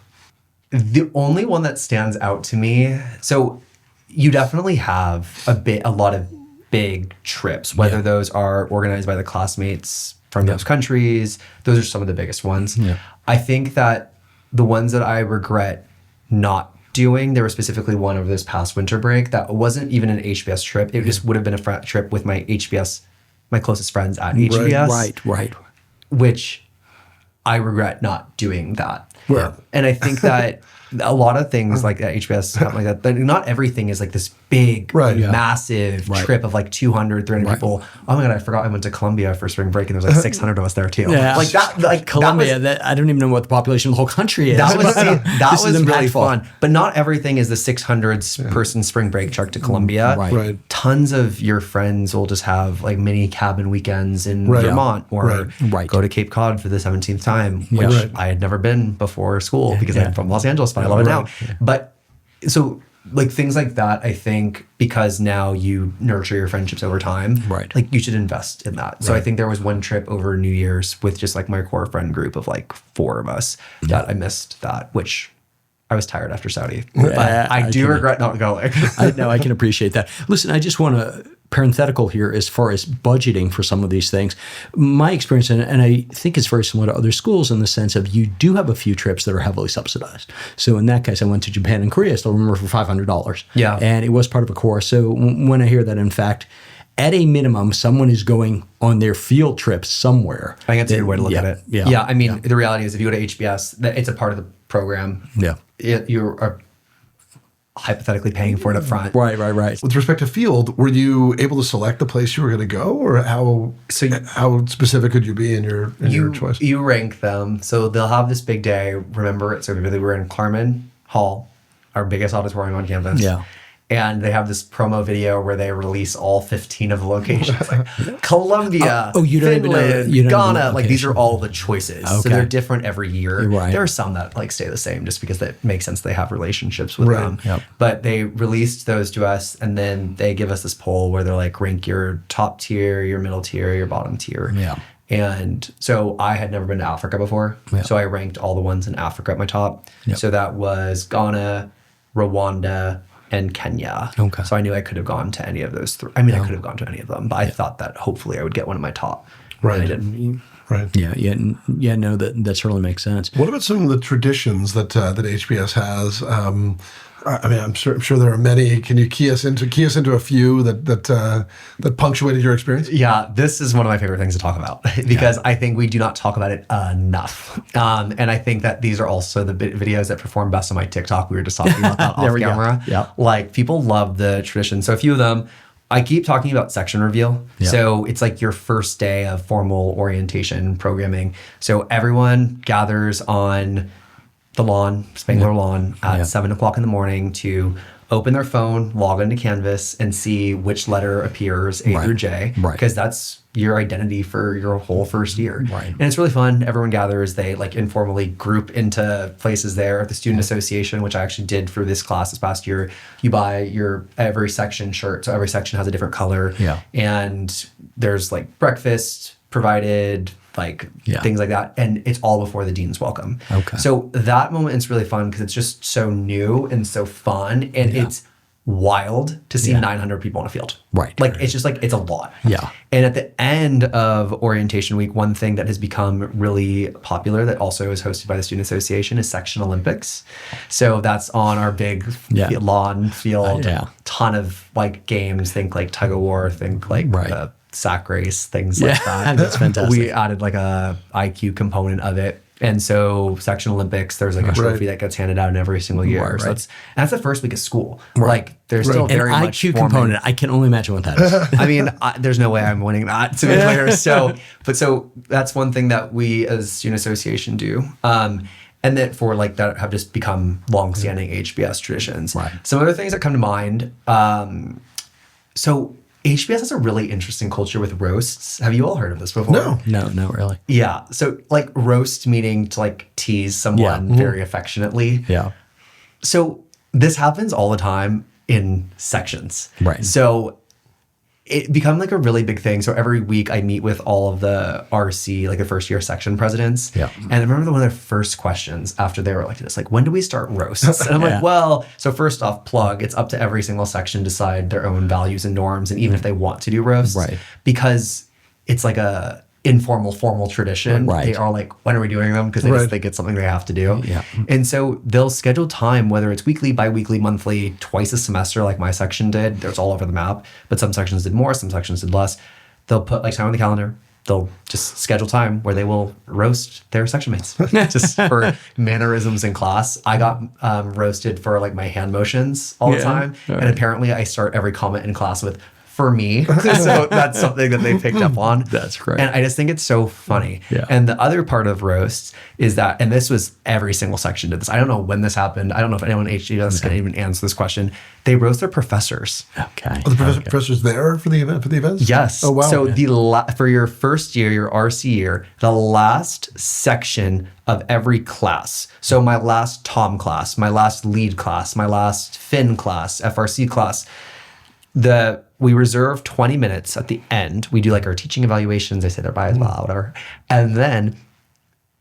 The only one that stands out to me, so you definitely have a lot of big trips, whether those are organized by the classmates from those countries. Those are some of the biggest ones. I think that the ones that I regret not doing. There was specifically one over this past winter break that wasn't even an HBS trip. It just would have been a trip with my closest friends at HBS. Right. Which I regret not doing that. Right. And I think that a lot of things like at HBS, something like that, but not everything is like this big, massive trip of like 200, 300 people. Oh my God, I forgot I went to Colombia for spring break and there was like 600 of us there too. Yeah. Like that, like Colombia, I don't even know what the population of the whole country is. That was really impactful. fun. But not everything is the 600 person spring break trip to Colombia. Right. Tons of your friends will just have like mini cabin weekends in Vermont or go to Cape Cod for the 17th time, which I had never been before school because I'm from Los Angeles, but I love it now. Yeah. But so like things like that, I think because now you nurture your friendships over time, like you should invest in that. So I think there was one trip over New Year's with just like my core friend group of like 4 of us that I missed that, which I was tired after Saudi. But I do regret not going. I can appreciate that. Listen, I just want to parenthetical here as far as budgeting for some of these things. My experience, and I think it's very similar to other schools in the sense of you do have a few trips that are heavily subsidized. So in that case, I went to Japan and Korea, I still remember, for $500. Yeah. And it was part of a course. So when I hear that, in fact, at a minimum, someone is going on their field trip somewhere. I think that's a good way to look at it. Yeah. I mean, the reality is if you go to HBS, it's a part of the program. Yeah. You are hypothetically paying for it up front. Right. With respect to field, were you able to select the place you were going to go, or how specific could you be in your choice? You rank them. So they'll have this big day. Remember it. So we were in Clarman Hall, our biggest auditorium on campus. Yeah. And they have this promo video where they release all 15 of the locations. Like Colombia, you don't even know, Finland, you don't know Ghana. the Like these are all the choices. Okay. So they're different every year. Right. There are some that like stay the same just because that makes sense. They have relationships with them. Yep. But they released those to us and then they give us this poll where they're like, rank your top tier, your middle tier, your bottom tier. Yeah. And so I had never been to Africa before. Yeah. So I ranked all the ones in Africa at my top. Yep. So that was Ghana, Rwanda, and Kenya. Okay. So I knew I could have gone to any of those 3. I mean, I could have gone to any of them, but I thought that hopefully I would get one of my top. Right. And I didn't. Right. Yeah. No, that certainly makes sense. What about some of the traditions that HBS has? I mean, I'm sure there are many. Can you key us into a few that punctuated your experience? Yeah, this is one of my favorite things to talk about because I think we do not talk about it enough. And I think that these are also the videos that perform best on my TikTok. We were just talking about that off camera. Yeah. Like people love the tradition. So a few of them, I keep talking about section reveal. Yeah. So it's like your first day of formal orientation programming. So everyone gathers on the lawn, Spangler Lawn, at 7 o'clock in the morning to open their phone, log into Canvas, and see which letter appears, A through J, because that's your identity for your whole first year. Right. And it's really fun. Everyone gathers. They like informally group into places there at the Student Association, which I actually did for this class this past year. You buy your every section shirt. So every section has a different color. Yeah. And there's like breakfast provided, like things like that. And it's all before the dean's welcome. Okay. So that moment is really fun because it's just so new and so fun. And it's wild to see 900 people on a field. Right. Like, it's just like, it's a lot. Yeah. And at the end of orientation week, one thing that has become really popular that also is hosted by the Student Association is Section Olympics. So that's on our big lawn field, ton of like games, think like tug of war, think like the sack race, things like that. That's fantastic. We added like a IQ component of it. And so Section Olympics, there's like a trophy that gets handed out in every single year. So that's the first week of school. Like there's still very an much IQ component. I can only imagine what that is. I mean, there's no way I'm winning that, to be clear. So that's one thing that we as Student Association do. And that for like that have just become longstanding HBS traditions. Right. Some other things that come to mind. So HBS has a really interesting culture with roasts. Have you all heard of this before? No, not really. Yeah. So like roast meaning to like tease someone very affectionately. Yeah. So this happens all the time in sections. Right. So it become like a really big thing. So every week I meet with all of the RC, like the first year section presidents. Yeah. And I remember one of their first questions after they were elected is like, when do we start roasts? And I'm like, well, so first off, plug, it's up to every single section to decide their own values and norms. And even if they want to do roasts, because it's like formal tradition. Right. They are like, when are we doing them? Because they just think it's something they have to do. Yeah. And so they'll schedule time, whether it's weekly, bi-weekly, monthly, twice a semester, like my section did. There's all over the map, but some sections did more, some sections did less. They'll put like time on the calendar. They'll just schedule time where they will roast their section mates just for mannerisms in class. I got roasted for like my hand motions all the time. Right. And apparently I start every comment in class with, for me. So that's something that they picked up on. That's great. And I just think it's so funny. Yeah. And the other part of roasts is that, and this was every single section did this. I don't know when this happened. I don't know if anyone at HBS can even answer this question. They roast their professors. Okay. Are the professors there for the events? Yes. Oh, wow. So for your first year, your RC year, the last section of every class. So my last Tom class, my last lead class, my last Fin class, FRC class, we reserve 20 minutes at the end. We do like our teaching evaluations. They say they're biased, blah, whatever. And then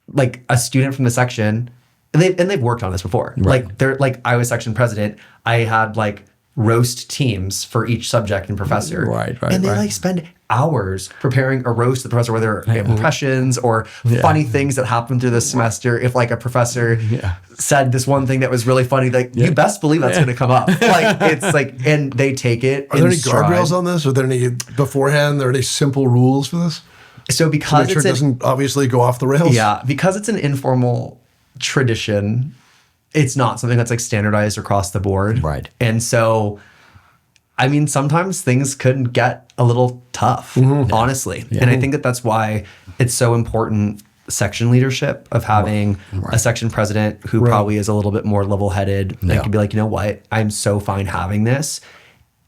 like a student from the section, and they've worked on this before. Right. Like they're like, I was section president. I had like roast teams for each subject and professor. Right. And they like spend hours preparing a roast to the professor, whether impressions or funny things that happened through the semester. If like a professor said this one thing that was really funny, like you best believe that's going to come up. Like it's like, and they take it. Are there any guardrails on this? Are there any beforehand? Are there any simple rules for this? So because Make sure it doesn't obviously go off the rails. Yeah, because it's an informal tradition, it's not something that's like standardized across the board. Right. And so, I mean, sometimes things could get a little tough, honestly. And I think that that's why it's so important, section leadership, of having a section president who probably is a little bit more level-headed and can be like, you know what, I'm so fine having this,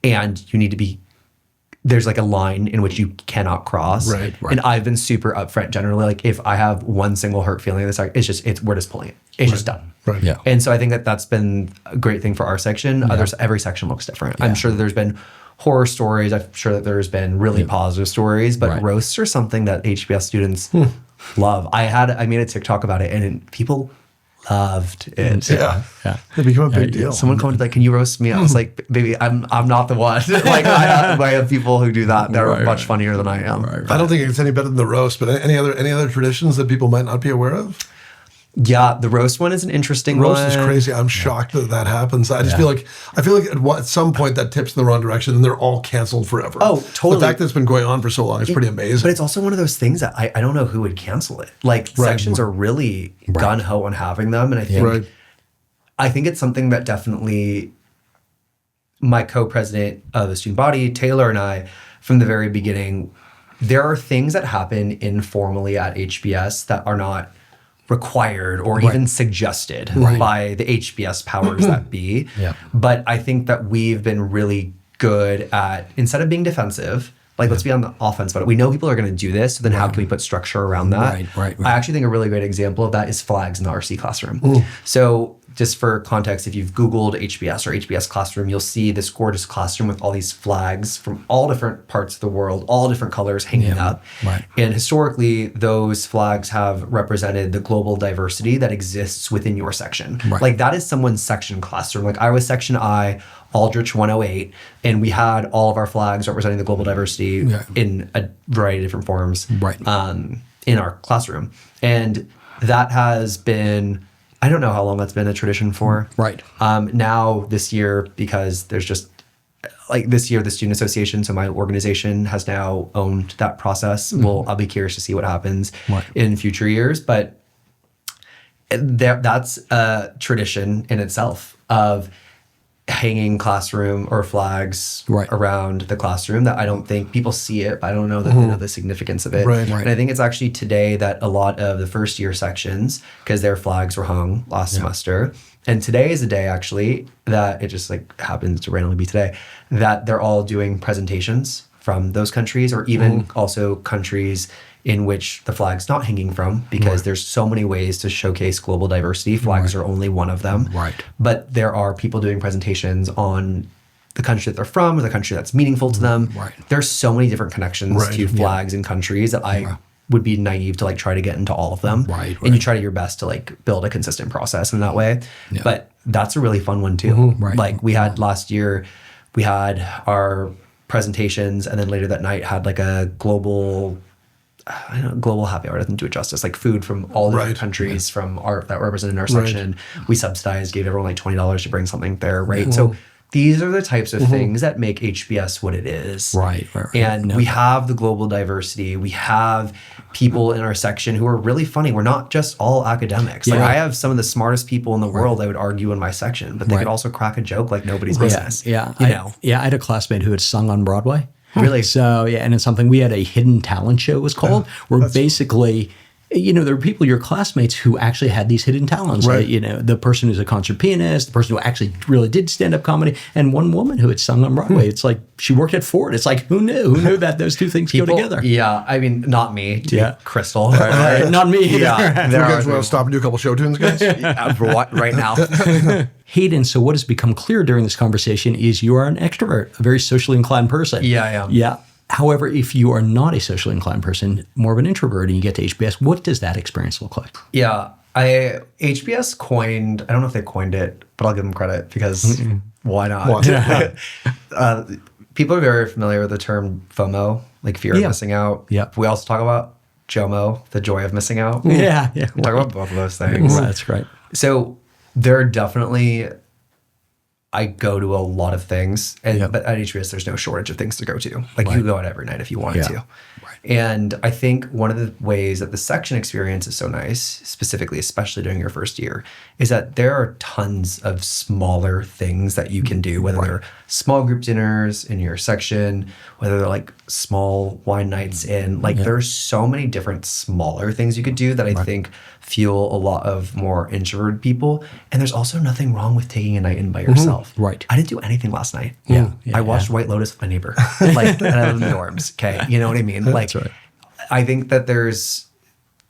and you need to be, there's like a line in which you cannot cross. Right. And I've been super upfront generally. Like if I have one single hurt feeling in this, we're just pulling it. It's just done. Right. Yeah. And so I think that that's been a great thing for our section. Every section looks different. I'm sure that there's been horror stories. I'm sure that there's been really positive stories, but roasts are something that HBS students love. I made a TikTok about it and people loved it. Yeah. It became a big deal. Someone commented like, "Can you roast me?" I was like, "Baby, I'm not the one." Like I have people who do that. They're much funnier than I am. I don't think it's any better than the roast, but any other traditions that people might not be aware of? Yeah, the roast one is an interesting one. Roast is crazy. I'm shocked that happens. I feel like at some point that tips in the wrong direction and they're all canceled forever. Oh, totally. The fact that it's been going on for so long is pretty amazing. But it's also one of those things that I don't know who would cancel it. Like sections are really gung-ho on having them. And I think it's something that definitely my co-president of the student body, Taylor, and I, from the very beginning, there are things that happen informally at HBS that are not required or even suggested by the HBS powers that be. But I think that we've been really good at, instead of being defensive, like let's be on the offense about it. We know people are going to do this, so then how can we put structure around that? Right. I actually think a really great example of that is flags in the RC classroom. So just for context, if you've Googled HBS or HBS classroom, you'll see this gorgeous classroom with all these flags from all different parts of the world, all different colors hanging up. And historically, those flags have represented the global diversity that exists within your section. Like that is someone's section classroom. Like I was section I, Aldrich 108, and we had all of our flags representing the global diversity in a variety of different forms in our classroom. And that has been, I don't know how long that's been a tradition for. Now this year, because there's just like this year, the Student Association, so my organization has now owned that process. I'll be curious to see what happens in future years, but that's a tradition in itself of hanging classroom or flags around the classroom that I don't think people see it, but I don't know that they know the significance of it. And I think it's actually today that a lot of the first year sections, because their flags were hung last semester, and today is a day actually that it just like happens to randomly be today, that they're all doing presentations from those countries, or even also countries in which the flag's not hanging from, because there's so many ways to showcase global diversity. Flags are only one of them. But there are people doing presentations on the country that they're from, or the country that's meaningful to them. There's so many different connections to flags and countries that I would be naive to like try to get into all of them. And you try your best to like build a consistent process in that way. But that's a really fun one too. Like we had last year, we had our presentations, and then later that night had like a global I don't know, global happy hour doesn't do it justice. Like food from all the different countries from our that represent in our section. We subsidized, gave everyone like $20 to bring something there, right? So these are the types of things that make HBS what it is. Right. And we have the global diversity. We have people in our section who are really funny. We're not just all academics. Like I have some of the smartest people in the world, I would argue, in my section, but they could also crack a joke like nobody's business. Yeah. You know? I had a classmate who had sung on Broadway. Really? So, and it's something we had a hidden talent show, it was called, where basically, there were people, your classmates, who actually had these hidden talents. Right. The person who's a concert pianist, the person who actually really did stand-up comedy, and one woman who had sung on Broadway. It's like she worked at Ford. It's like, who knew? Who knew that those two things go together? Yeah, I mean, not me. Crystal. Not me either. You guys want to stop and do a couple show tunes, guys? Right now. Hayden, so what has become clear during this conversation is you are an extrovert, a very socially inclined person. Yeah, I am. Yeah. However, if you are not a socially inclined person, more of an introvert, and you get to HBS, what does that experience look like? Yeah, HBS coined, I don't know if they coined it, but I'll give them credit because why not? People are very familiar with the term FOMO, like fear of missing out. Yeah. We also talk about JOMO, the joy of missing out. Yeah. We talk about both of those things. Right, that's great. So there are definitely, I go to a lot of things, but at HBS there's no shortage of things to go to. Like you go out every night if you wanted to. Right. And I think one of the ways that the section experience is so nice, specifically, especially during your first year, is that there are tons of smaller things that you can do, whether they're small group dinners in your section, whether they're like small wine nights in, like there's so many different smaller things you could do that I think fuel a lot of more introverted people. And there's also nothing wrong with taking a night in by yourself. Right. I didn't do anything last night. I watched White Lotus with my neighbor. Like, and I live in the dorms. Okay. You know what I mean? Like, That's right. I think that there's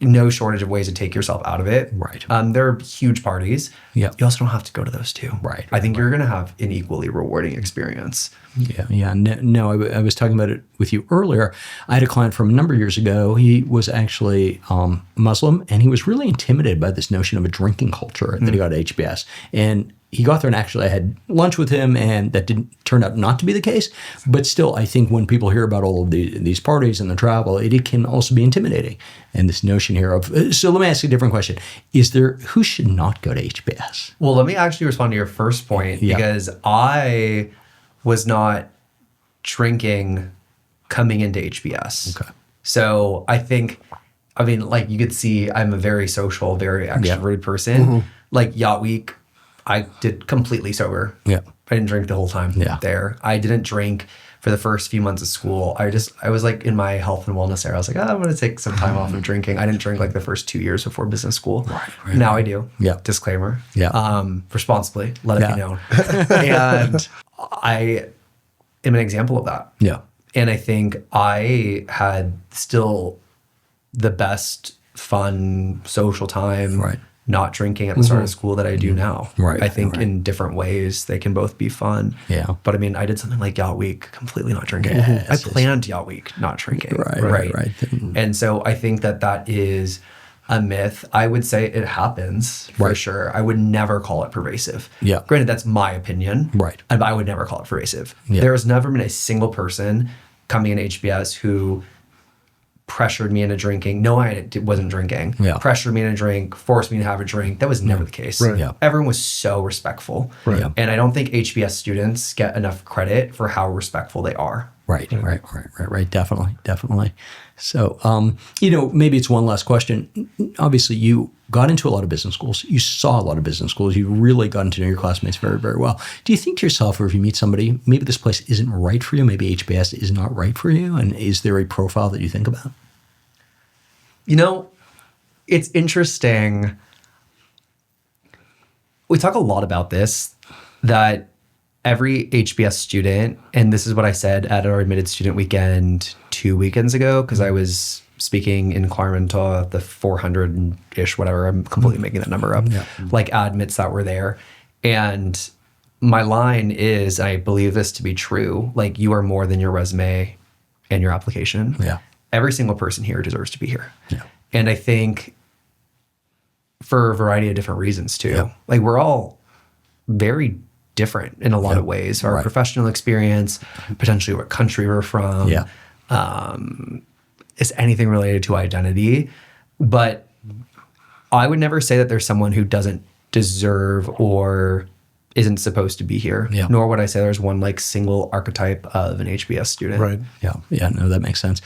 no shortage of ways to take yourself out of it. Right. There are huge parties. Yeah. You also don't have to go to those too. Right. I think you're going to have an equally rewarding experience. Yeah. No, I was talking about it with you earlier. I had a client from a number of years ago. He was actually Muslim, and he was really intimidated by this notion of a drinking culture that he got at HBS. And he got there, and actually I had lunch with him, and that didn't turn out not to be the case. But still, I think when people hear about all of these parties and the travel, it can also be intimidating. And this notion here of, so let me ask you a different question. Who should not go to HBS? Well, let me actually respond to your first point, because I was not drinking coming into HBS. Okay. So I think, like you could see, I'm a very social, very extroverted person. Like Yacht Week, I did completely sober. Yeah. I didn't drink the whole time there. I didn't drink for the first few months of school. I was like in my health and wellness era. I was like, I'm going to take some time off of drinking. I didn't drink like the first 2 years before business school. Right. Now I do. Yeah. Disclaimer. Yeah. Responsibly. Let it be known. And I am an example of that. Yeah. And I think I had still the best fun social time not drinking at the start of school that I do now. Right. I think in different ways they can both be fun. Yeah. But I did something like Yacht Week completely not drinking. Yes, I planned Yacht Week not drinking. Right. And so I think that is a myth. I would say it happens for sure. I would never call it pervasive. Yeah. Granted, that's my opinion. Right. But I would never call it pervasive. Yeah. There has never been a single person coming in HBS who pressured me into drinking. No, I wasn't drinking. Yeah. Pressured me into drink, forced me to have a drink. That was never the case. Right. Yeah. Everyone was so respectful. Right. Yeah. And I don't think HBS students get enough credit for how respectful they are. Right. Definitely. So, maybe it's one last question. Obviously, you got into a lot of business schools. You saw a lot of business schools. You really got to know your classmates very, very well. Do you think to yourself, or if you meet somebody, maybe this place isn't right for you, maybe HBS is not right for you, and is there a profile that you think about? It's interesting. We talk a lot about this, that every HBS student, and this is what I said at our admitted student weekend 2 weekends ago, because I was speaking in Claremont, the 400-ish, whatever, I'm completely making that number up, like admits that were there. And my line is, I believe this to be true, like you are more than your resume and your application. Yeah. Every single person here deserves to be here. Yeah. And I think for a variety of different reasons too. Yeah. Like we're all very different in a lot of ways. Our professional experience, potentially what country we're from, is anything related to identity, but I would never say that there's someone who doesn't deserve or isn't supposed to be here. Yeah. Nor would I say there's one like single archetype of an HBS student. Right. Yeah, no, that makes sense.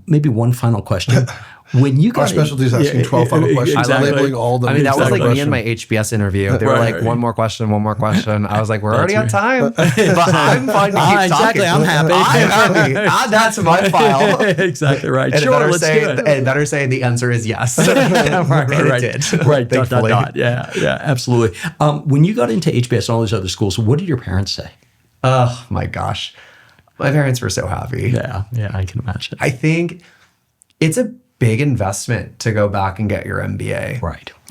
Maybe one final question. When you got Our specialty is asking 12 final questions. Exactly. Labeling all the I mean, that was like me question. in my HBS interview. They were Right, like, right. one more question. I was like, we're already on time. But I'm fine to keep exactly. talking. I'm happy. I'm happy. Add that to my file. Exactly right. And Sure, let's do it. it better say the answer is yes. right, And right. it did. Right, dot, thankfully. dot. Yeah, absolutely. When you got into HBS and all these other schools, what did your parents say? Oh my gosh. My parents were so happy. Yeah, I can imagine. I think it's a big investment to go back and get your MBA.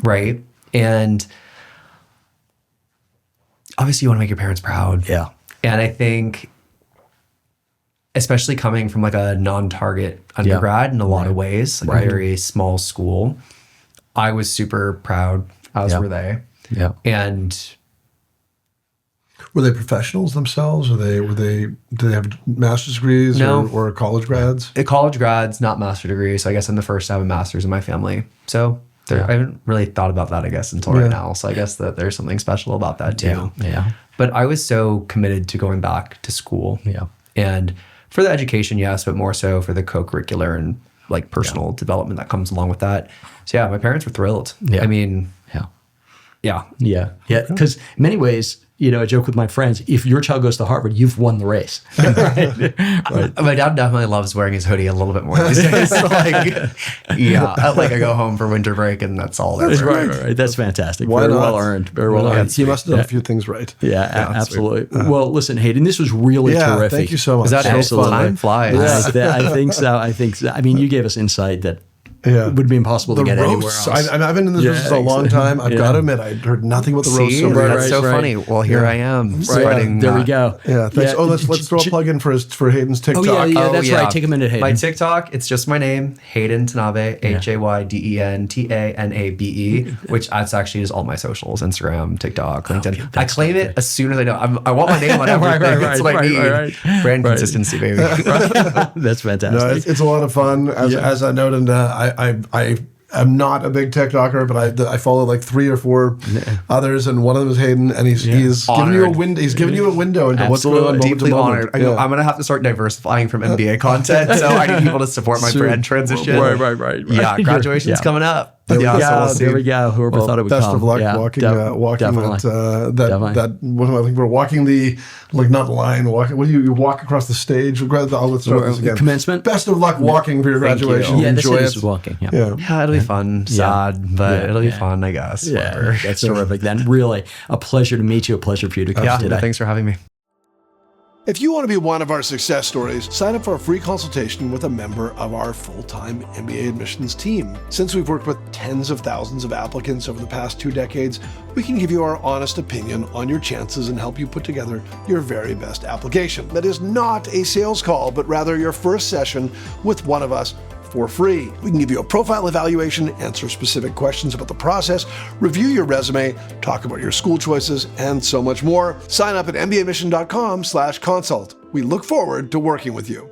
Right. And obviously you want to make your parents proud. Yeah. And I think, especially coming from like a non-target undergrad in a lot of ways, like a very small school, I was super proud, as were they. Yeah. And Were they professionals themselves? Or did they have master's degrees No. or college grads? college grads, not master degree. So I guess I'm the first to have a master's in my family. So I haven't really thought about that, I guess, until right now. So I guess that there's something special about that too. Yeah. But I was so committed to going back to school. Yeah. And for the education, yes, but more so for the co-curricular and like personal development that comes along with that. So yeah, my parents were thrilled. Yeah. I mean, Yeah. Because in many ways, I joke with my friends, if your child goes to Harvard, you've won the race. Right. My dad definitely loves wearing his hoodie a little bit more these days. So I go home for winter break and that's all there is. Right. That's fantastic. Why Very not? well earned. Very well earned. He must have done a few things right. Yeah, absolutely. Well, listen, Hayden, this was really terrific. Thank you so much. Is that it? So fun. Time flies. I think so. I mean, you gave us insight that would be impossible to The get anywhere roasts. else. I've been in this business a long time. I've got to admit, I heard nothing about the roast. See, that's so right. funny. Well, here I am Right. spreading There we that. go. Yeah, thanks. Yeah. Oh, let's throw a plug in for Hayden's TikTok. That's right. Take a minute, Hayden. My TikTok, it's just my name, Hayden Tanabe, HaydenTanabe, which that's actually is all my socials, Instagram, TikTok, LinkedIn. I claim it as soon as I know. I want my name on everything. That's what I need. Brand consistency, baby. That's fantastic. No, it's a lot of fun. As I noted, I'm not a big TikToker, but I follow like 3 or 4 others, and one of them is Hayden, and he's giving you a window. He's giving you a window into what's going on. moment Deeply to moment. honored. I'm going to have to start diversifying from MBA content, so I need people to support my brand transition. Right. Yeah, graduation's coming up. There we So go. we'll see. There we go. Whoever thought it would Best come. of luck Yeah, walking definitely. that. What am I thinking? We're walking the not line. Walking. What do you walk across the stage? Let's start this again. Commencement. Best of luck walking for your Thank you. graduation. Yeah, Enjoy this it. is walking. Yeah. Yeah, it'll be fun. Sad, but it'll be fun, I guess. Whatever. That's terrific. Then really a pleasure to meet you. A pleasure for you to come Yeah, today. thanks for having me. If you want to be one of our success stories, sign up for a free consultation with a member of our full-time MBA admissions team. Since we've worked with tens of thousands of applicants over the past 2 decades, we can give you our honest opinion on your chances and help you put together your very best application. That is not a sales call, but rather your first session with one of us for free. We can give you a profile evaluation, answer specific questions about the process, review your resume, talk about your school choices, and so much more. Sign up at mbaMission.com/consult. We look forward to working with you.